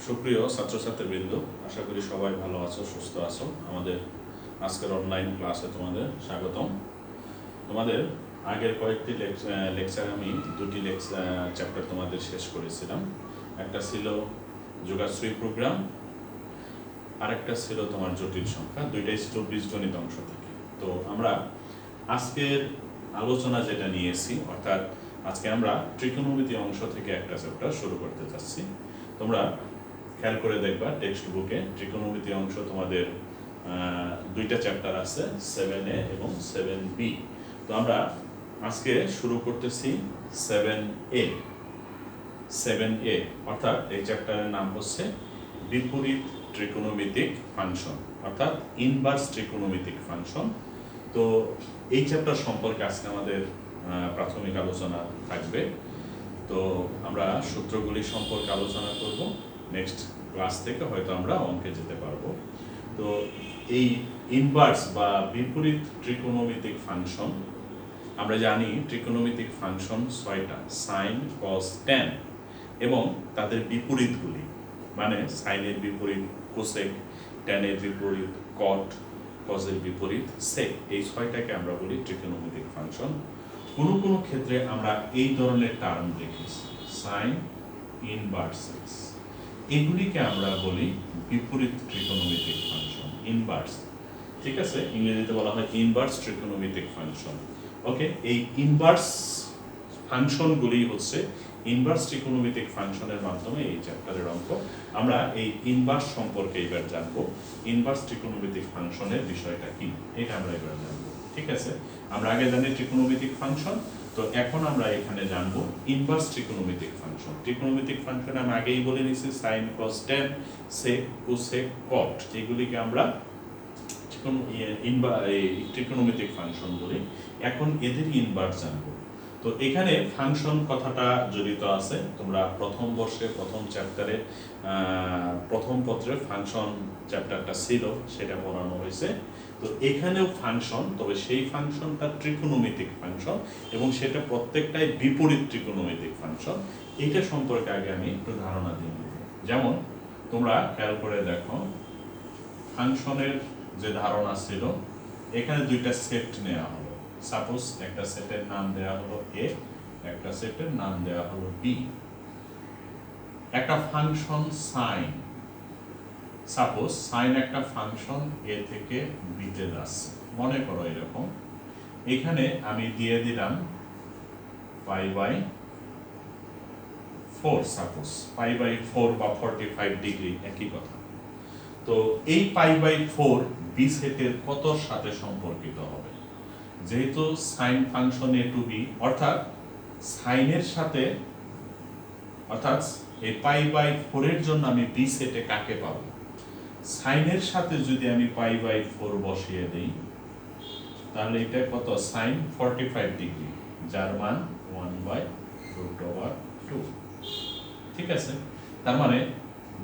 সুপ্রিয় ছাত্রছাত্রীবৃন্দ, আশা করি সবাই ভালো আছো, সুস্থ আছো। আমাদের আজকের অনলাইন ক্লাসে তোমাদের স্বাগতম। তোমাদের আগের কয়েকটি লেকচার আমি দুটি চ্যাপ্টার তোমাদের শেষ করেছিলাম। একটা ছিল যোগাশ্রয়ী প্রোগ্রাম, আরেকটা ছিল তোমার জটিল সংখ্যা। দুইটাই ছিল বীজগণিত অংশ থেকে। তো আমরা আজকের আলোচনা যেটা নিয়েছি, অর্থাৎ আজকে আমরা ত্রিকোণমিতি অংশ থেকে একটা চ্যাপ্টার শুরু করতে যাচ্ছি। তোমরা খেয়াল করে দেখবা টেক্সট বুকে ত্রিকোণমিতি অংশ তোমাদের দুইটা চ্যাপ্টার আছে, 7A এবং 7B। তো আমরা আজকে শুরু করতেছি 7A। 7A অর্থাৎ এই চ্যাপ্টারের নাম হচ্ছে বিপরীত ত্রিকোণমিতিক ফাংশন, অর্থাৎ ইনভার্স ত্রিকোণমিতিক ফাংশন। তো এই চ্যাপ্টার সম্পর্কে আজকে আমাদের প্রাথমিক আলোচনা থাকবে। তো আমরা সূত্রগুলি সম্পর্কে আলোচনা করব। নেক্সট ক্লাস থেকে হয়তো আমরা অঙ্কে যেতে পারবো। তো এই ইনভার্স বা বিপরীত ত্রিকোণমিতিক ফাংশন, আমরা জানি ত্রিকোণমিতিক ফাংশন 6টা: সাইন, কস, ট্যান এবং তাদের বিপরীতগুলি, মানে সাইনের বিপরীত কোসেক, ট্যানের বিপরীত কট, কজের বিপরীৎ সেক। এই 6টাকে আমরা বলি ত্রিকোণমিতিক ফাংশন। কোনো কোনো ক্ষেত্রে আমরা এই ধরনের টার্ম দেখেছি, সাইন ইনভার্সেস, এগুলিকে আমরা বলি বিপরীত ত্রিকোণমিতিক ফাংশন, ইনভার্স। ঠিক আছে, ইংরেজিতে বলা হয় ইনভার্স ত্রিকোণমিতিক ফাংশন। ওকে, এই ইনভার্স ফাংশনগুলি হচ্ছে ইনভার্স ত্রিকোণমিতিক ফাংশনের মাধ্যমে এই চ্যাপ্টারের অঙ্ক। আমরা এই ইনভার্স সম্পর্কে এবার জানবো। ইনভার্স ত্রিকোণমিতিক ফাংশনের বিষয়টা কি, এটা আমরা এবার জানবো। ঠিক আছে, আমরা আগে জানি ত্রিকোণমিতিক ফাংশন, তো এখন আমরা এখানে জানবো ইনভার্স ত্রিকোণমিতিক ফাংশন। ত্রিকোণমিতিক ফাংশন আমি আগেই বলে নিয়েছি, সাইন, কস, ট্যান, সেক, কোসেক, কট, এগুলিকে আমরা ত্রিকোণমিতিক ফাংশন বলি। এখন এদের ইনভার্স জানবো। তো এখানে ফাংশন কথাটা জড়িত আছে। তোমরা প্রথম বর্ষে প্রথম চ্যাপ্টারে প্রথম পত্রে ফাংশন চ্যাপ্টারটা ছিল, সেটা পড়ানো হয়েছে। তো এখানেও ফাংশন, তবে সেই ফাংশনটা ত্রিকোণমিতিক ফাংশন এবং সেটা প্রত্যেকটাই বিপরীত ত্রিকোণমিতিক ফাংশন। এইটা সম্পর্কে আগে আমি একটু ধারণা দিয়ে নেব। যেমন তোমরা খেয়াল করে দেখো, ফাংশনের যে ধারণা ছিল, এখানে দুইটা সেট নেওয়া হলো। সাপোজ একটা সেটের নাম দেওয়া হলো এ, একটা সেটের নাম দেওয়া হলো বি। একটা ফাংশন সাইন, সাপোজ সাইন একটা ফাংশন এ থেকে বিতে যাচ্ছে, মনে করো এরকম। এখানে আমি দিয়ে দিলাম π/4, সাপোজ π/4 বা 45 ডিগ্রি, একই কথা। তো এই π/4 বি সেটের কতর সাথে সম্পর্কিত হবে? যেহেতু সাইন ফাংশন এ টু বি, অর্থাৎ সাইনের সাথে, অর্থাৎ এই π/4 এর জন্য আমি বি সেটে কাকে পাবো? সাইনের সাথে যদি আমি π/4 বসিয়ে দেই, তাহলে এটা কত? সাইন 45 ডিগ্রি, যার মান 1/√2। ঠিক আছে, তার মানে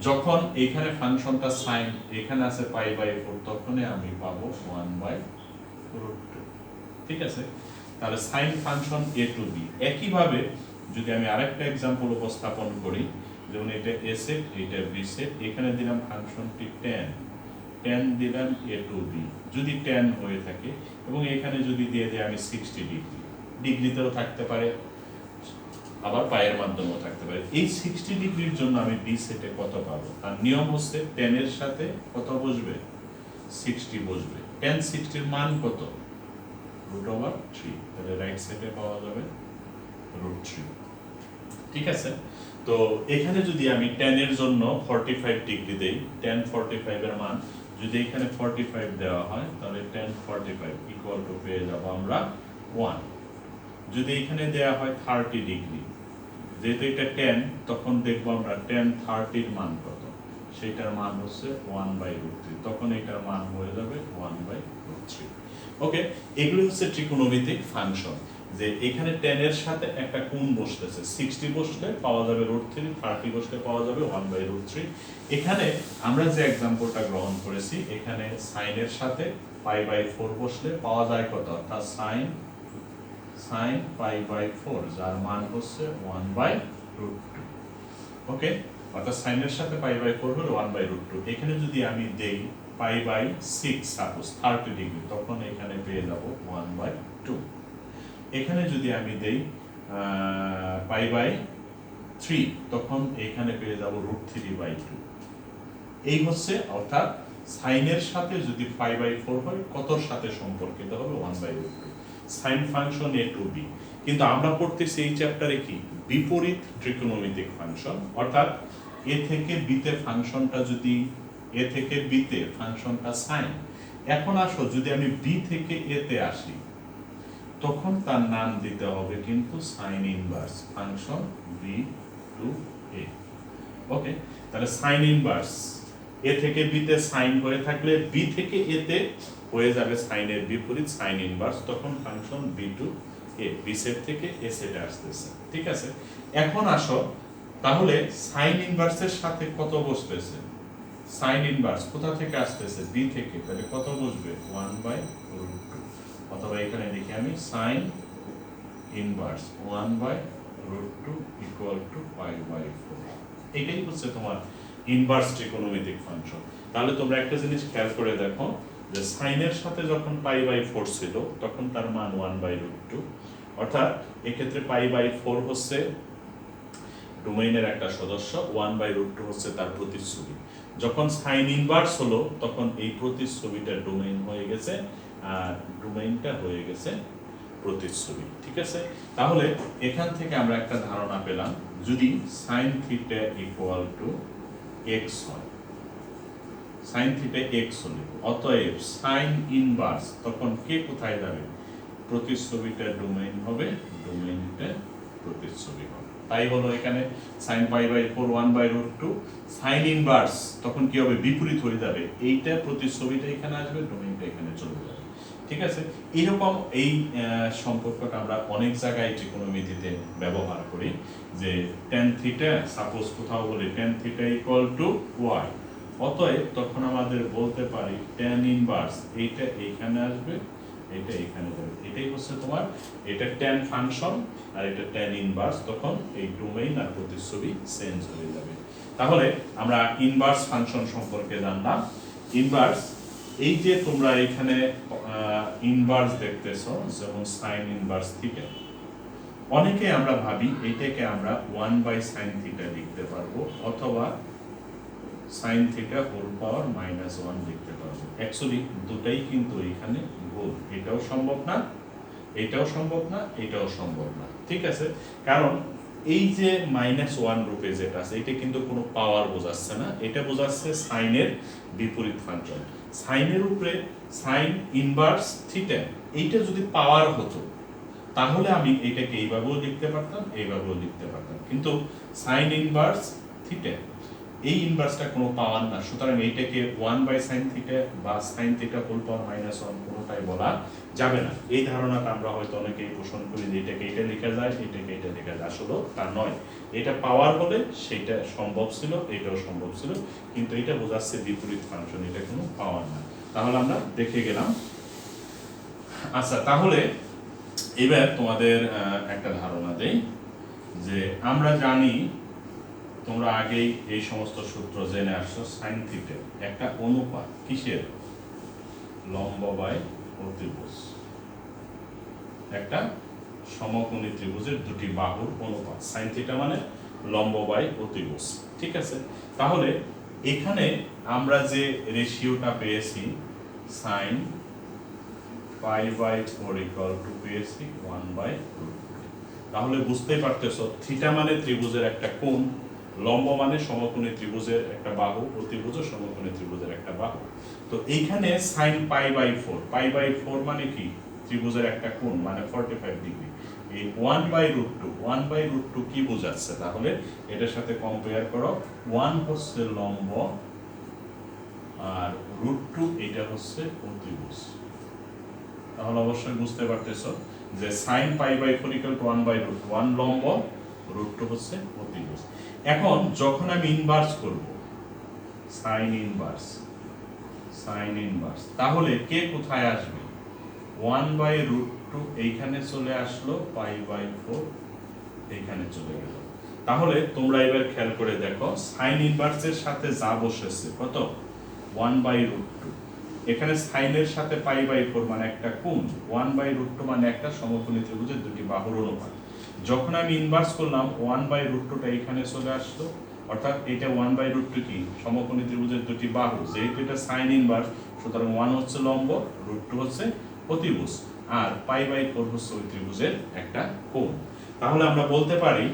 যখন এখানে ফাংশনটা সাইন, এখানে আছে π/4, তখনই আমি পাবো 1/√2। ঠিক আছে, তাহলে সাইন ফাংশন এ টু বি। একইভাবে যদি আমি আরেকটা এক্সাম্পল উপস্থাপন করি, যেমন এটা এ সেট, এটা বি সেট, এখানে দিলাম ফাংশনটি ট্যান দিলাম এ টু বি, যদি ট্যান হয়ে থাকে, এবং এখানে যদি দিয়ে দেয় আমি 60 ডিগ্রি, ডিগ্রিতেও থাকতে পারে, আবার পায়ের মাধ্যমেও থাকতে পারে। এই 60 ডিগ্রির জন্য আমি বি সেটে কত পাবো? আর নিয়ম হচ্ছে ট্যানের সাথে কত বসবে? 60 বসবে। ট্যান 60 এর মান কত? √3। তাহলে রাইট সাইডে পাওয়া যাবে √3। ঠিক আছে, তো এখানে যদি আমি ট্যান এর জন্য 45 ডিগ্রি দেই, ট্যান 45 এর মান যদি এখানে 45 দেওয়া হয়, তাহলে ট্যান 45 ইকুয়াল টু পেয়ে যাব আমরা 1। যদি এখানে দেওয়া হয় 30 ডিগ্রি, যেহেতু এটা ট্যান, তখন দেখবো আমরা ট্যান 30 এর মান কত, সেটার মান হচ্ছে 1/√3, তখন এটার মান হয়ে যাবে 1/√3। ওকে, এগুলো হচ্ছে ত্রিকোণমিতিক ফাংশন, যে এখানে ট্যান এর সাথে একটা কোণ বসতেছে, 60 বসলে পাওয়া যাবে √3, 30 বসলে পাওয়া যাবে 1/√3। এখানে আমরা যে এক্সাম্পলটা গ্রহণ করেছি, এখানে সাইনের সাথে π/4 বসলে পাওয়া যায় কত? অর্থাৎ সাইন π/4, যার মান হচ্ছে 1/√2। ওকে, অর্থাৎ সাইনের সাথে পাই বাই 4 হলে 1/√2। এখানে যদি আমি দেই π/6 সাপোজ 30 ডিগ্রি, তখন এখানে পেয়ে যাব 1/2। এখানে যদি আমি দেই π/3, তখন এখানে পেয়ে যাব √3/2। এই হচ্ছে, অর্থাৎ সাইনের সাথে যদি π/4 হয় কতর সাথে সম্পর্কিত হবে 1/√2, sine function a to b। কিন্তু আমরা পড়তেছি এই চ্যাপ্টারে কি বিপরীত ত্রিকোণমিতিক ফাংশন, অর্থাৎ এ থেকে বিতে ফাংশনটা যদি এ থেকে বিতে ফাংশনটা সাইন। এখন আসো যদি আমি বি থেকে এ তে আসি, তখন তার নাম দিতে হবে কিন্তু sine inverse function B to A. Okay, তাহলে সাইন ইনভার্স এ থেকে বি তে সাইন হয়ে থাকলে বি থেকে এ তে হয়ে যাবে সাইনের বিপরীত সাইন ইনভার্স, তখন function B to A, B set থেকে এ সেটে আসতেছে। ঠিক আছে, এখন আসো তাহলে সাইন ইনভার্সের সাথে কত বসতেছে? সাইন ইনভার্স কোথা থেকে আসতেছে? বি থেকে, তাহলে কত বসবে? 1/√2। অথবা এখানে দেখি আমি সাইন ইনভার্স 1/√2 ইকুয়াল টু π/4। এটাই হচ্ছে তোমার ইনভার্স ত্রিকোণমিতিক ফাংশন। তাহলে তোমরা একটা জিনিস খেয়াল করে দেখো যে সাইনের সাথে যখন π/4 ছিল তখন তার মান 1/√2, অর্থাৎ এক্ষেত্রে π/4 হচ্ছে ডোমেইনের একটা সদস্য, 1/√2 হচ্ছে তার প্রতিচ্ছবি। যখন সাইন ইনভার্স হলো তখন এই প্রতিচ্ছবিটা ডোমেইন হয়ে গেছে আর ডোমেইনটা হয়ে গেছে প্রতিচ্ছবি। ঠিক আছে, তাহলে এখান থেকে আমরা একটা ধারণা পেলাম, যদি sine theta equal to x হয়, সাইন থিটা এক্স হলে অতএব সাইন ইনভার্স তখন কে কোথায় যাবে? প্রতিচ্ছবিটা ডোমেইন হবে, ডোমেইনটা প্রতিচ্ছবি হবে। তাই হলো এখানে সাইন π/4 1/√2, সাইন ইনভার্স তখন কি হবে? বিপরীত হয়ে যাবে, এইটা প্রতিচ্ছবিটা এখানে আসবে, ডোমেইনটা এখানে চলে যাবে। ঠিক আছে, এইরকম এই সম্পর্কটা আমরা অনেক জায়গায় ত্রিকোণমিতিতে ব্যবহার করি, যে tan থিটা সাপোজ কোথাও বলি tan theta equal to y, অতএব তখন আমাদের বলতে পারি tan ইনভার্স এইটা এইখানে আসবে, এটা এখানে যাবে। এটাই হচ্ছে তোমার, এটা tan ফাংশন আর এটা tan ইনভার্স, তখন এই ডোমেইন আর প্রতিচ্ছবি চেঞ্জ হয়ে যাবে। তাহলে আমরা ইনভার্স ফাংশন সম্পর্কে জানলাম। ইনভার্স, এই যে তোমরা এখানে ইনভার্স দেখতেছো, যেমন সাইন ইনভার্স থিটা, অনেকে আমরা ভাবি এইটাকে আমরা 1/sin থিটা লিখতে পারবো, অথবা sin থিটা হোল পাওয়ার -1 লিখতে পারবো। অ্যাকচুয়ালি দুটাই কিন্তু এখানে ভুল, এটাও সম্ভব না, এটাও সম্ভব না, এটাও সম্ভব না। ঠিক আছে, কারণ এই যে -1 রূপে যেটা আছে এটা কিন্তু কোনো পাওয়ার বোঝাচ্ছে না, এটা বোঝাচ্ছে সাইনের বিপরীত ফাংশন। সাইনের উপরে সাইন ইনভার্স থিটা, এইটা যদি পাওয়ার হতো তাহলে আমি এটাকে এইভাবেও লিখতে পারতাম, এইভাবেও লিখতে পারতাম, কিন্তু সাইন ইনভার্স থিটা, এই ইনভার্সটা কোনো পাওয়ার না, সুতরাং এইটাকে 1/sin থিটা বা sin থিটা হোল পাওয়ার -1 কোনোটাই বলা যাবে না। এই ধারণাটা আমরা হয়তো অনেকেই পোষণ করি যে এটাকে এটা লেখা যায়, এটাকে এটা লেখা যায়, আসলে তা নয়। এটা পাওয়ার হলে সেটা সম্ভব ছিল, এটাও সম্ভব ছিল, কিন্তু এটা বোঝাচ্ছে বিপরীত ফাংশন, এটা কোনো পাওয়ার না। তাহলে আমরা দেখে গেলাম। আচ্ছা, তাহলে এবার তোমাদের একটা ধারণা দেই, যে আমরা জানি তোমরা আগেই এই সমস্ত সূত্র জেনে আসছো, সাইন থিটা একটা অনুপাত, কিসের? লম্ব বাই অতিভুজ, একটা সমকোণী ত্রিভুজের দুটি বাহুর অনুপাত। সাইন থিটা মানে লম্ব বাই অতিভুজ। ঠিক আছে, তাহলে এখানে আমরা যে রেশিওটা পেয়েছি সাইন π/4 ইকুয়াল টু পেয়েছি 1/√2, তাহলে বুঝতেই পারতেছো থিটা মানে ত্রিভুজের একটা কোণ, লম্ব মানে সমকোণী ত্রিভুজের একটা বাহু, অতিভুজ সমকোণী ত্রিভুজের একটা বাহু। তো এইখানে সাইন π/4 মানে কি? ত্রিভুজের একটা কোণ, মানে 45 ডিগ্রি। এই 1/√2 কি বোঝাচ্ছে? তাহলে এটার সাথে কম্পেয়ার করো, 1 হচ্ছে লম্ব আর √2 এটা হচ্ছে অতিভুজ। তাহলে অবশ্যই বুঝতে পারতেছো যে সাইন π/4 ইকুয়াল টু 1/√2, 1 লম্ব, √2 হচ্ছে অতিভুজ। এখন যখন আমি ইনভার্স করব, সাইন ইনভার্স, তাহলে কে কোথায় আসবে? 1/√2 এইখানে চলে আসলো, π/4 এইখানে চলে গেল। তাহলে তোমরা এবার খেয়াল করে দেখো সাইন ইনভার্সের সাথে যা বসেছে কত 1/√2, এখানে সাইনের সাথে π/4 মানে একটা কোণ, 1/√2 মানে একটা সমকোণী ত্রিভুজের দুটি বাহুর অনুপাত। যখন আমি ইনভার্স করলাম 1/√2টা এখানে চলে আসলো, অর্থাৎ এটা 1/√2 কি সমকোণী ত্রিভুজের দুটি বাহু, যেহেতু এটা সাইন ইনভার্স সুতরাং 1 হচ্ছে লম্ব, √2 হচ্ছে অতিভুজ, আর π/4 হচ্ছে ওই ত্রিভুজের একটা কোণ। তাহলে আমরা বলতে পারি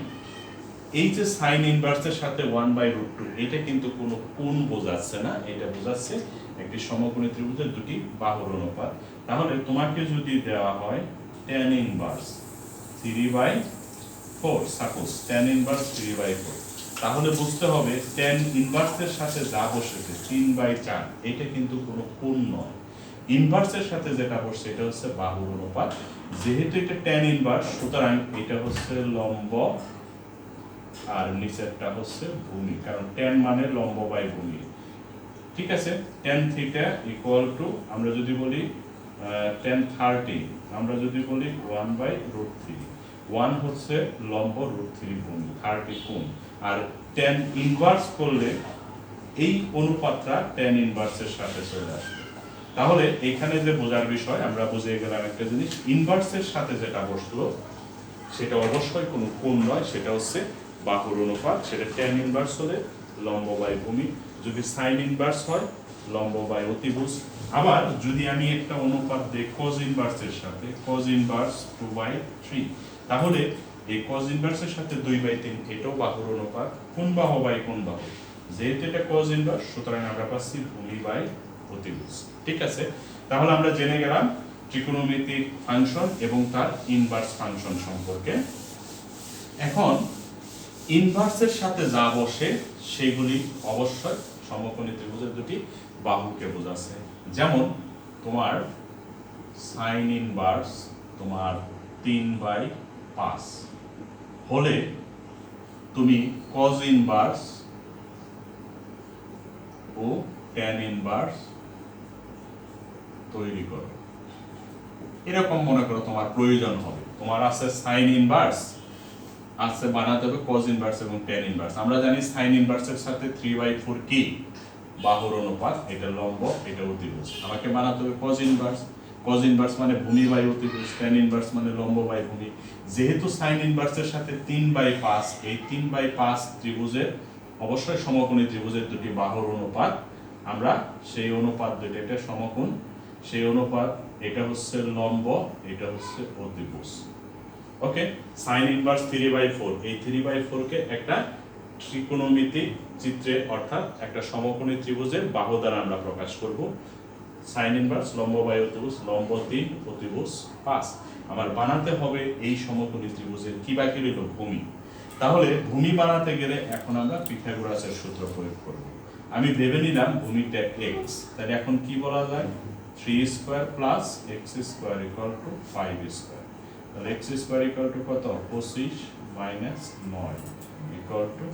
এই যে সাইন ইনভার্সের সাথে 1/√2 এটা কিন্তু কোনো কোণ বোঝাচ্ছে না, এটা বোঝাচ্ছে একটি সমকোণী ত্রিভুজের দুটি বাহুর অনুপাত। তাহলে তোমাকে যদি দেওয়া হয় tan inverse 3/4, suppose tan inverse 3/4, তাহলে বুঝতে হবে tan ইনভার্সের সাথে যা বসেছে 3/4 এটা কিন্তু কোনো কোণ নয়, ইনভার্সের সাথে যেটা বসছে এটা হচ্ছে বাহুর অনুপাত। যেহেতু এটা tan ইনভার্স সুতরাং এটা হচ্ছে লম্ব আর নিচেরটা হচ্ছে ভূমি, কারণ tan মানে লম্ব বাই ভূমি। ঠিক আছে, tan থিটা ইকুয়াল টু আমরা যদি বলি tan 30, আমরা যদি বলি 1/√3, 1 হচ্ছে লম্ব, √3 ভূমি, 30 কোণ। আর tan ইনভার্স করলে এই অনুপাতটা tan ইনভার্সের সাথে চলে আসবে। তাহলে এখানে যে বোঝার বিষয় আমরা বুঝে গেলাম একটা জিনিস, ইনভার্সের সাথে যেটা বসলো সেটা অবশ্যই কোনো কোণ নয়, সেটা হচ্ছে বাহুর অনুপাত। সেটা tan ইনভার্স হলে লম্ব বাই ভূমি, যদি সাইন ইনভার্স হয় লম্ব বাই অতিভুজ। আবার যদি আমি একটা অনুপাত দিই cos ইনভার্সের সাথে, cos ইনভার্স 2/3, তাহলে এই cos ইনভার্সের সাথে 2/3 এটাও বাহুর অনুপাত, কোন বাহু বাই কোন বাহু, যেহেতু এটা cos ইনভার্স সুতরাং আমরা পাচ্ছি ভূমি বাই অতিভুজ। ঠিক আছে, তাহলে আমরা জেনে গেলাম ত্রিকোণমিতিক ফাংশন এবং তার ইনভার্স ফাংশন সম্পর্কে। এখন ইনভার্সের সাথে যা বসে সেগুলি অবশ্যই সমকোণী ত্রিভুজের দুটি বাহুকে বোঝাচ্ছে। যেমন তোমার সাইন ইনভার্স তোমার 3/5 হলে তুমি cos ইনভার্স ও tan ইনভার্স তৈরি করো। এরকম মনে করো তোমার প্রয়োজন হবে, তোমার আছে সাইন ইনভার্স, আছে বানাতে হবে cos ইনভার্স এবং tan ইনভার্স। আমরা জানি সাইন ইনভার্সের সাথে 3/4 কি বাহুর অনুপাত, এটা লম্ব এটা অতিভুজ। আমাকে বানাতে হবে cos ইনভার্স, cos ইনভার্স মানে ভূমি বাই অতিভুজ, tan ইনভার্স মানে লম্ব বাই ভূমি। যেহেতু সাইন ইনভার্সের সাথে 3/5, এই 3/5 ত্রিভুজের অবশ্যই সমকোণী ত্রিভুজের দুটি বাহুর অনুপাত, আমরা সেই অনুপাত দুটো, এটা সমকোণ, সেই অনুপাত, এটা হচ্ছে লম্ব এটা হচ্ছে অতিভুজ। ওকে, সাইন ইনভার্স 3/4, এই 3/4 কে একটা ত্রিকোণমিতিক চিত্রে অর্থাৎ একটা সমকোণী ত্রিভুজের বাহু দ্বারা আমরা প্রকাশ করব। সাইন ইনভার্স লম্ব বাই অতিভুজ, লম্ব 3 অতিভুজ 5। আমার বানাতে হবে এই সমকোণী ত্রিভুজের কি বাকি রইল ভূমি। তাহলে ভূমি বানাতে গেলে এখন আমরা পিথাগোরাসের সূত্র প্রয়োগ করব। আমি ভেবে নিলাম ভূমিটা x, তাহলে এখন কি বলা যায় 3 square plus x square equal to 5 square. তাহলে x স্কয়ার ইকুয়াল টু কত 25 মাইনাস 9 ইকুয়াল টু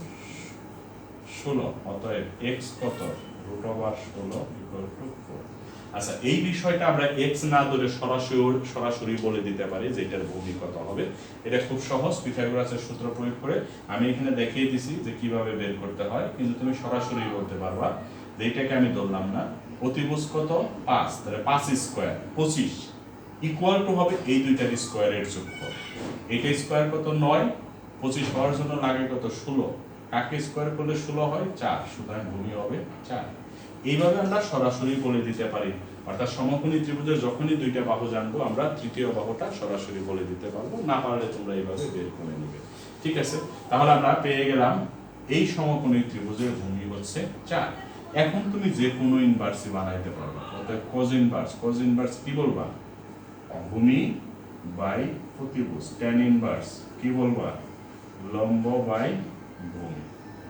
16, অতএব x কত √16 ইকুয়াল টু 4। আচ্ছা, এই বিষয়টা আমরা x না ধরে সরাসরি বলে দিতে পারি যে এটার ভূমি কত হবে। এটা খুব সহজ, পিথাগোরাসের সূত্র প্রয়োগ করে আমি এখানে দেখিয়ে দিছি যে কিভাবে বের করতে হয়, কিন্তু তুমি সরাসরি বলতে পারবা যে এটাকে আমি ধরলাম না, অতিভুজ কত 5, তাহলে 5 স্কয়ার 25 ইকুয়াল টু হবে এই দুইটার স্কয়ারের যোগফল। এটা স্কয়ার কত 9, 25 হওয়ার জন্য লাগে কত 16, কাকে স্কয়ার করলে 16 হয় 4, সুতরাং ভূমি হবে 4। এইভাবে আমরা সরাসরি বলে দিতে পারি, অর্থাৎ সমকোণী ত্রিভুজের যখনই দুইটা বাহু জানবো আমরা তৃতীয় বাহুটা সরাসরি বলে দিতে পারবো, না পারলে তোমরা এইভাবে বের করে নেবে। ঠিক আছে, তাহলে আমরা পেয়ে গেলাম এই সমকোণী ত্রিভুজের ভূমি হচ্ছে 4। এখন তুমি যে কোনো ইনভার্সই বানাইতে পারবা, অর্থাৎ cos ইনভার্স কি বলবা ভূমি বাই অতিভুজ, tan ইনভার্স কি বলবা লম্ব বাই ভূমি।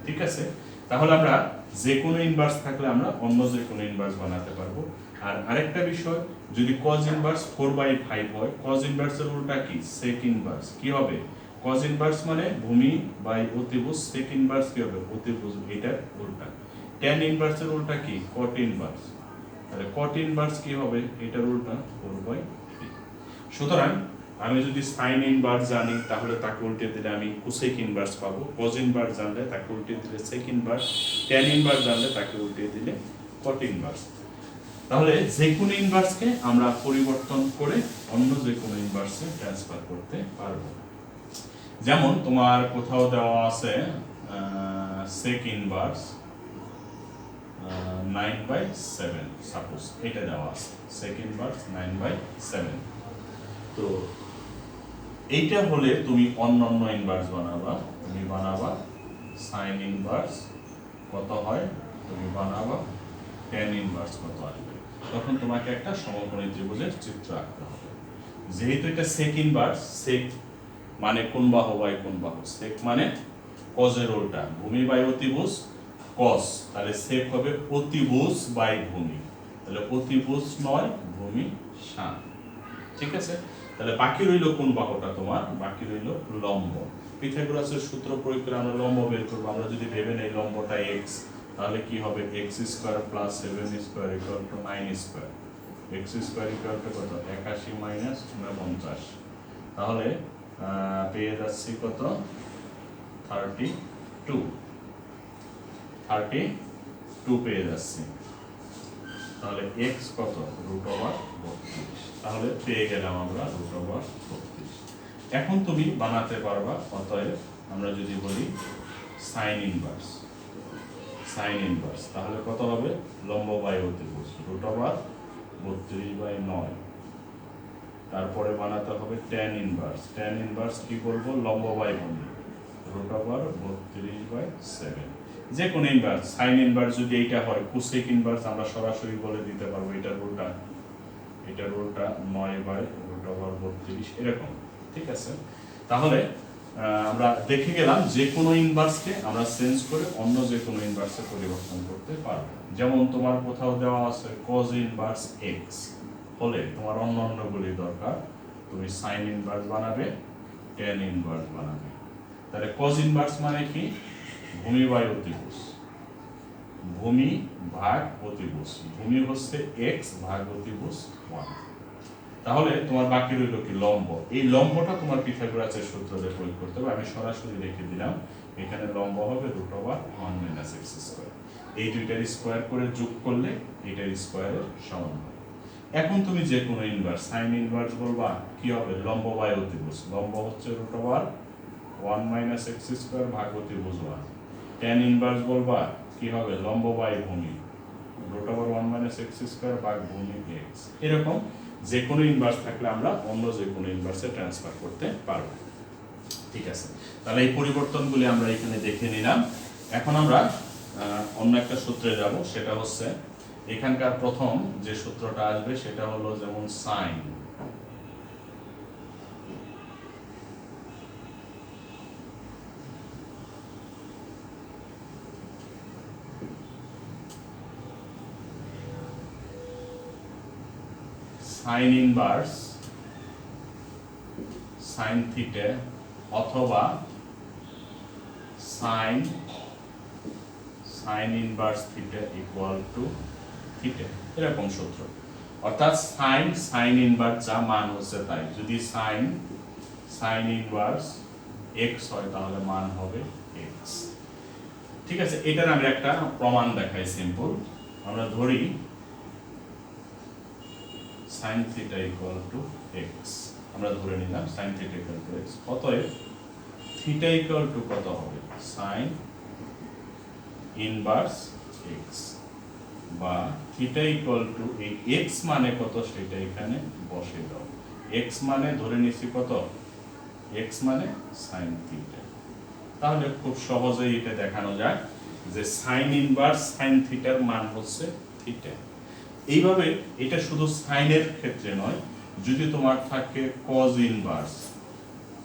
ঠিক আছে, তাহলে আমরা যে কোনো ইনভার্স থাকলে আমরা অন্য যে কোনো ইনভার্স বানাতে পারবো। আর আরেকটা বিষয়, যদি cos ইনভার্স 4/5 হয়, cos ইনভার্সের উল্টা কি sec ইনভার্স কি হবে, cos ইনভার্স মানে ভূমি বাই অতিভুজ, sec ইনভার্স কি হবে অতিভুজ, এটার উল্টা। tan ইনভার্সের উল্টা কি cot ইনভার্স, তাহলে cot ইনভার্স কি হবে এটার উল্টা 4/3। সুতরাং আমি যদি সাইন ইনভার্স জানি তাহলে তাকে উল্টে দিলে আমি কোসেক ইনভার্স পাবো, কজ ইনভার্স জানলে তাকে উল্টে দিলে সেক ইনভার্স, ট্যান ইনভার্স জানলে তাকে উল্টে দিলে কট ইনভার্স। তাহলে যে কোনো ইনভার্সকে আমরা পরিবর্তন করে অন্য যে কোনো ইনভার্সে ট্রান্সফার করতে পারবো। যেমন তোমার কোথাও দেওয়া আছে সেক ইনভার্স 9/7, সাপোজ এটা দেওয়া আছে সেক ইনভার্স 9/7। তো এইটা হলে তুমি অন্য ইনভার্স বানাবা, তুমি বানাবা সাইন ইনভার্স কত হয়, তুমি বানাবা ট্যান ইনভার্স কত আসবে। তখন তোমাকে একটা সমকোণী ত্রিভুজের চিত্র আঁকতে হবে। যেহেতু এটা সেক ইনভার্স, সেক মানে কোন বাহু বাই কোন বাহু, সেক মানে কজের উল্টা, ভূমি বাই অতিভুজ কস, তাহলে সেক হবে অতিভুজ বাই ভূমি, তাহলে অতিভুজ নয় ভূমি 7। ঠিক আছে, তাহলে বাকি রইল কোন বাহুটা তোমার, বাকি রইল লম্ব। পিথাগোরাসের সূত্র প্রয়োগ করে আমরা লম্ব বের করবো। আমরা যদি ভেবে নেই লম্বটা x, তাহলে কি হবে x² + 7² = 9²। x² = কত, 81 - 49। তাহলে পেয়ে যাচ্ছি কত, 32 পেয়ে যাচ্ছি। তাহলে x কত, √32। তাহলে পেয়ে গেলাম আমরা √32। এখন তুমি বানাতে পারবা, অতএব আমরা যদি বলি সাইন ইনভার্স, তাহলে কত হবে, লম্ব বাই অতিভুজ √32/9। তারপরে বানাতে হবে ট্যান ইনভার্স কি বলবো, লম্ব বাই ভূমি √32/7। যে কোনো ইনভার্স, সাইন ইনভার্স যদি এইটা হয়, কোসেক ইনভার্স আমরা সরাসরি বলে দিতে পারবো এটার উল্টা 9/√32 এরকম। ঠিক আছে, তাহলে আমরা দেখে গেলাম যে কোনো ইনভার্সকে আমরা চেঞ্জ করে অন্য যে কোনো ইনভার্সে পরিবর্তন করতে পারবো। যেমন তোমার কোথাও দেওয়া আছে cos ইনভার্স x হলে তোমার অন্যগুলি দরকার, তুমি সাইন ইনভার্স বানাবে, ট্যান ইনভার্স বানাবে। তাহলে cos ইনভার্স মানে কি, ভূমি বাই অতিভুজ, ভূমি ভাগ অতিভুজ, ভূমি হচ্ছে x ভাগ অতিভুজ 1। তাহলে তোমার বাকি রইল কি, লম্ব। এই লম্বটা তোমার পিথাগোরাসের সূত্র দিয়ে প্রয়োগ করতে হবে। আমি সরাসরি রেখে দিলাম, এখানে লম্ব হবে √1 - x²। এই দুইটার স্কোয়ার করে যোগ করলে এটার স্কোয়ারের সমান হবে। এখন তুমি যে কোনো ইনভার্স, সাইন ইনভার্স বলবা কি হবে, লম্ব বাই অতিভুজ, লম্ব হচ্ছে √1 - x² ভাগ অতিভুজ 1। ট্যান ইনভার্স বলবা কি হবে, লম্ব বাই ভূমি √1 - x² ভাগ ভূমি x। এরকম যে কোনো ইনভার্স থাকলে আমরা অন্য যে কোনো ইনভার্সে ট্রান্সফার করতে পারবো। ঠিক আছে, তাহলে এই পরিবর্তনগুলি আমরা এখানে দেখে নিলাম। এখন আমরা অন্য একটা সূত্রে যাব, সেটা হচ্ছে এখানকার প্রথম যে সূত্রটা আসবে সেটা হলো যেমন সাইন ইনভার্স সাইন থিটা অথবা sign inverse theta equal to theta, এরকম সূত্র। অর্থাৎ সাইন ইনভার্স যা মান হচ্ছে তাই, যদি সাইন ইনভার্স x হয় তাহলে মান হবে x। ঠিক আছে, এটার আমি একটা প্রমাণ দেখাই, সিম্পল। আমরা ধরি sine theta equal to x, আমরা ধরে নিলাম sine theta equal to x। অতএব থিটা ইকুয়াল টু কত হবে, সাইন ইনভার্স x, বা থিটা ইকুয়াল টু এই x মানে কত সেটা এখানে বসে দাও। x মানে ধরে নিছি কত, x মানে সাইন থিটা। তাহলে খুব সহজেই এটা দেখানো যায় যে সাইন ইনভার্স সাইন থিটার মান হচ্ছে থিটা। এইভাবে এটা শুধু সাইনের ক্ষেত্রে নয়, যদি তোমার থাকে cos ইনভার্স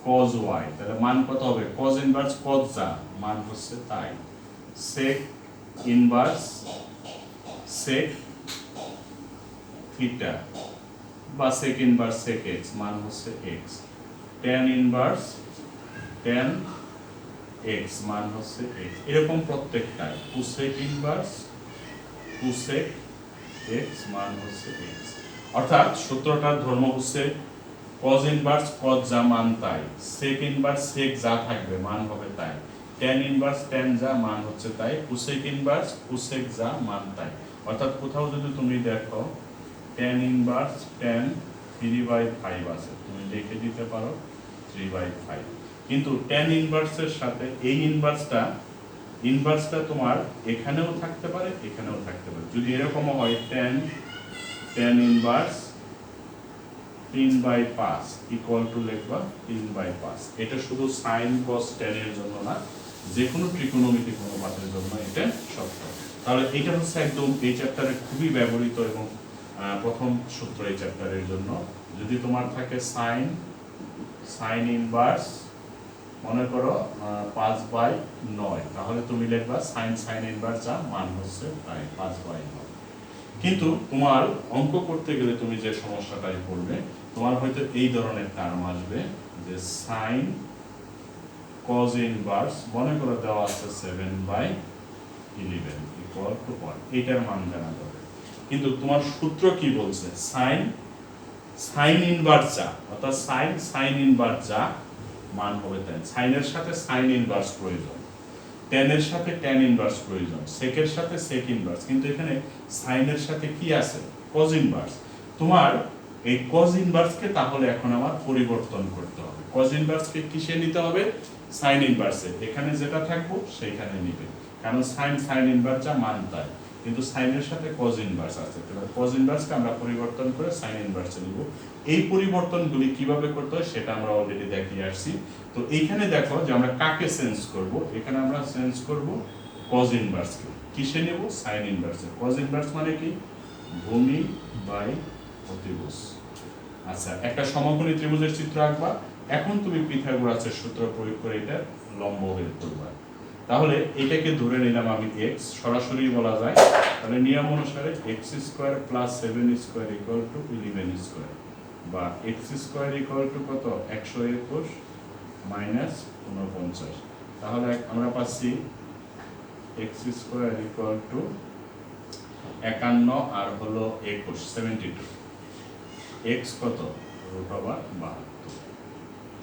cos y, তাহলে মান কত হবে, cos ইনভার্স cos যা মান হচ্ছে তাই। sec ইনভার্স sec থিটা বা sec ইনভার্স sec x মান হচ্ছে x। tan inverse tan x মান হচ্ছে x। এরকম প্রত্যেকটা cosec ইনভার্স cosec x মান হচ্ছে x। অর্থাৎ সূত্রটার ধর্ম হচ্ছে cos ইনভার্স cos যা মান তাই, sec ইনভার্স sec যা থাকবে মান হবে তাই, tan ইনভার্স tan যা মান হচ্ছে তাই, cosec ইনভার্স cosec যা মান তাই। অর্থাৎ কোথাও যদি তুমি দেখো tan ইনভার্স tan 3/5 আছে, তুমি লিখে দিতে পারো 3/5। কিন্তু tan ইনভার্সের সাথে এই ইনভার্সটা তোমার এখানেও থাকতে পারে এখানেও থাকতে পারে। যদি এরকম হয় tan ইনভার্স 3/5 ইকুয়াল টু লিখবা 3/5। এটা শুধু sin cos tan এর জন্য না, যে কোনো ত্রিকোণমিতিক অনুপাতের জন্য এটা সত্য। তাহলে এটা হচ্ছে একদম এই চ্যাপ্টারে খুবই ব্যবহৃত এবং প্রথম সূত্র এই চ্যাপ্টারের জন্য। যদি তোমার থাকে sin ইনভার্স মনে করো 5/9, তাহলে তুমি লিখবা sin ইনভার্স যা মান হচ্ছে তাই 5/9। কিন্তু তোমার অঙ্ক করতে গেলে তুমি যে সমস্যাটাই পড়বে, তোমার হয়তো এই ধরনের টার্ম আসবে যে sin cos ইনভার্স মনে করো দেওয়া আছে 7/11 ইকুয়াল টু 1, এটার মান জানা যাবে। কিন্তু তোমার সূত্র কি বলছে? sin ইনভার্স যা, অর্থাৎ sin ইনভার্স যা মান হবে তাই। sin এর সাথে sin ইনভার্স প্রয়োজন, tan এর সাথে tan ইনভার্স প্রয়োজন, sec এর সাথে sec ইনভার্স। কিন্তু এখানে sin এর সাথে কি আছে? cos inverse. তোমার এই cos ইনভার্সকে তাহলে এখন আমার পরিবর্তন করতে হবে। cos ইনভার্সকে কিসে নিতে হবে? sin ইনভার্সে। এখানে যেটা থাকবো সেইখানে নিবে, কারণ sin ইনভার্স যা মান তাই। কিন্তু sin এর সাথে cos ইনভার্স আছে, তাহলে cos ইনভার্সকে আমরা পরিবর্তন করে sin ইনভার্সে নিব। এই পরিবর্তনগুলি কিভাবে করতে হয় সেটা আমরা অলরেডি দেখিয়ে আসছি। তো এইখানে দেখো যে আমরা কাকে চেঞ্জ করব, এখানে আমরা চেঞ্জ করব cos ইনভার্সকে। কিসে নেব? sin ইনভার্সে। cos ইনভার্স মানে কি? ভূমি বাই অতিভুজ। আচ্ছা, একটা সমকোণী ত্রিভুজের চিত্র আঁকবা। এখন তুমি পিথাগোরাসের সূত্র প্রয়োগ করে এটা লম্ব বের করবা। তাহলে এটাকে ধরে নিলাম আমি x, সরাসরি বলা যায়। তাহলে নিয়ম অনুসারে x² + 7² = 11² বা x² = কত? 121 - 49। তাহলে আমরা পাচ্ছি x² = 51 আর হলো 21, 72। x কত? √72।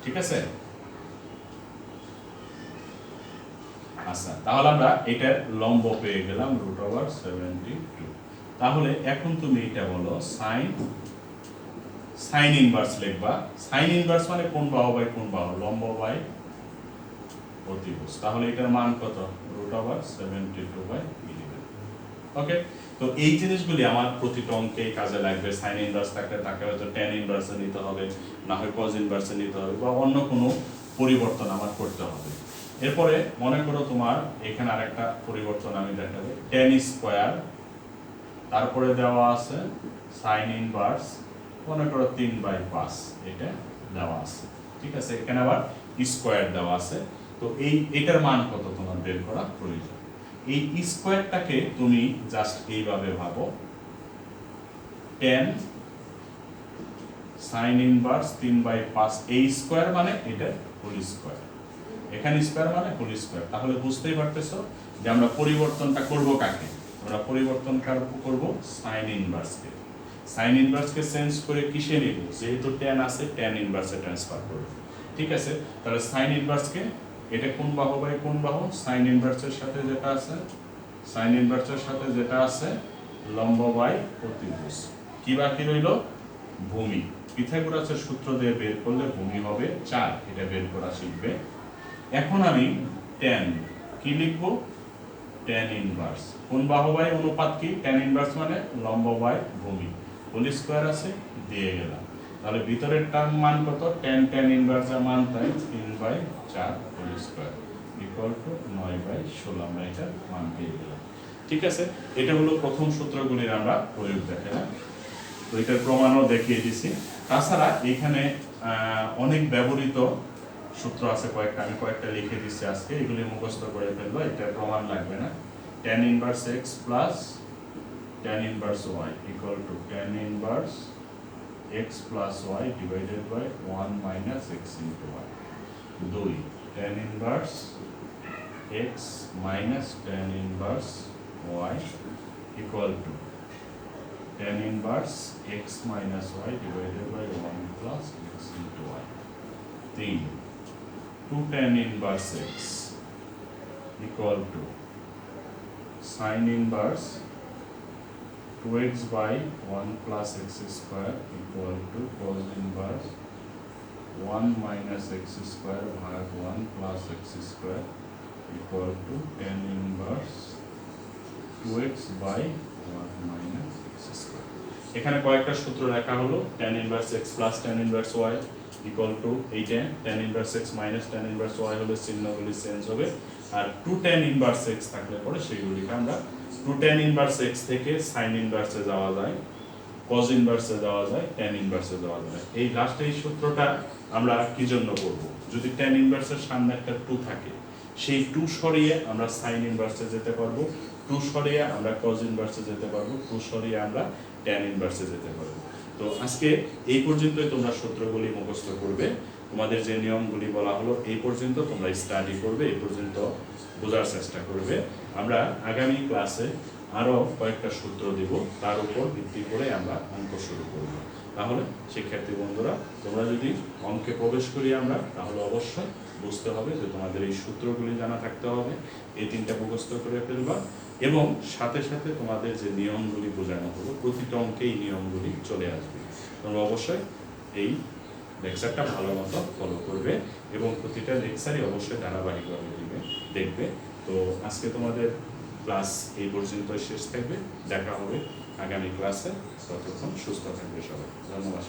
ঠিক আছে? আচ্ছা, তাহলে আমরা এটার লম্ব পেয়ে গেলাম √72। তাহলে এখন তুমি এটা বলো sin ইনভার্স লিখবা। sin ইনভার্স মানে কোন বাহু বাই কোন বাহু? লম্ব বাই অতিভুজ। তাহলে এটার মান কত? √72/11। ওকে, তো এই জিনিসগুলি আমার প্রতিটা অঙ্কে কাজে লাগবে। sin ইনভার্স থাকলে তাকে হয়তো tan ইনভার্সে নিতে হবে, না হয় cos ইনভার্সে নিতে হবে, বা অন্য কোনো পরিবর্তন আমার করতে হবে। এরপরে মনে করো তোমার এখানে আরেকটা পরিবর্তন আমি দেখাবো, tan², তারপরে দেওয়া আছে sin ইনভার্স মনে করো 3/5, এটা দেওয়া আছে। ঠিক আছে, এখানে আবার স্কয়ার দেওয়া আছে। তো এটার মান কত তোমার বের করা প্রয়োজন। এই স্কয়ারটাকে তুমি জাস্ট এইভাবে ভাবো, tan sin ইনভার্স 3/5, এই স্কয়ার মানে এটা হোল স্কয়ার, এখানে স্কয়ার মানে হোল স্কয়ার। তাহলে বুঝতেই পারতেছো যে আমরা পরিবর্তনটা করব কাকে? আমরা পরিবর্তন করব sin ইনভার্সকে। sin ইনভার্সকে চেঞ্জ করে কিসে নেব? যেহেতু tan আছে, tan ইনভার্সে ট্রান্সফার করব। ঠিক আছে, তাহলে sin ইনভার্সকে, এটা কোন বাহু বাই কোন বাহু? sin ইনভার্সের সাথে যেটা আছে লম্ব বাই অতিভুজ। কি বাকি রইল? ভূমি। পিথাগোরাসের সূত্র দিয়ে বের করলে ভূমি হবে 4, এটা বের করা শিখবে। এখন আমি tan কি লিখব? tan ইনভার্স কোন বাহু বাই অনুপাত কি? tan ইনভার্স মানে লম্ব বাই ভূমি, হোল স্কয়ার আছে দিয়ে গেলাম। তাহলে ভিতরের টার্ম মান কত? tan ইনভার্স এর মান তাই 3/4 হোল স্কয়ার ইকুয়াল টু 9/16। আমরা এটা মান পেয়ে গেলাম। ঠিক আছে, এটা হলো প্রথম সূত্রগুলির আমরা প্রয়োগ দেখালাম। তো এটার প্রমাণও দেখিয়ে দিছি। তাছাড়া এখানে অনেক ব্যবহৃত সূত্র আছে কয়েকটা, আমি কয়েকটা লিখে দিচ্ছি আজকে, এগুলি মুখস্থ করে ফেলবো, এটা প্রমাণ লাগবে না। tan inverse x plus tan inverse y equal to tan inverse x plus y divided by 1 minus x into y। 2 tan inverse x minus tan inverse y equal to tan inverse x minus y divided by 1 plus x into y. 3. 2 tan inverse x equal to sin inverse 2x by 1 plus x square equal to cos inverse 1 minus x square ভাগ 1 plus x square equal to tan inverse 2x by 1 minus x square. এখানে কয়েকটা সূত্র লেখা হলো tan inverse x plus tan inverse y equal to এইটা tan inverse x minus tan inverse y হলে চিহ্নগুলি change হবে আর 2 tan inverse x থাকলে পরে সেইগুলিকে আমরা 2 tan inverse x থেকে sin inverse এ যাওয়া যায় cos inverse এ যাওয়া যায় tan inverse এ যাওয়া যায়। এই লাস্ট এই সূত্রটা আমরা কি জন্য করব? যদি tan inverse এর সামনে একটা 2 থাকে সেই 2 সরিয়ে আমরা sin inverse এ যেতে পারবো, 2 সরিয়ে আমরা cos inverse এ যেতে পারবো, 2 সরিয়ে আমরা tan inverse এ যেতে পারবো। তো আজকে এই পর্যন্তই তোমরা সূত্রগুলি মুখস্থ করবে। তোমাদের যে নিয়মগুলি বলা হলো এই পর্যন্ত তোমরা স্টাডি করবে, এই পর্যন্ত বোঝার চেষ্টা করবে। আমরা আগামী ক্লাসে আরও কয়েকটা সূত্র দিব, তার উপর ভিত্তি করে আমরা অঙ্ক শুরু করব। তাহলে শিক্ষার্থী বন্ধুরা, তোমরা যদি অঙ্কে প্রবেশ করি আমরা, তাহলে অবশ্যই বুঝতে হবে যে তোমাদের এই সূত্রগুলি জানা থাকতে হবে, এই 3টা মুখস্থ করে ফেলবা এবং সাথে সাথে তোমাদের যে নিয়মগুলি বোঝানো হলো প্রতিটা অঙ্কে এই নিয়মগুলি চলে আসবে। তোমরা অবশ্যই এই লেকচারটা ভালো মতো ফলো করবে এবং প্রতিটা লেকচারই অবশ্যই ধারাবাহিকভাবে দেখবে। তো আজকে তোমাদের ক্লাস এই পর্যন্তই শেষ থাকবে, দেখা হবে আগামী ক্লাসে। ততক্ষণ সুস্থ থাকবে সবাই। ধন্যবাদ।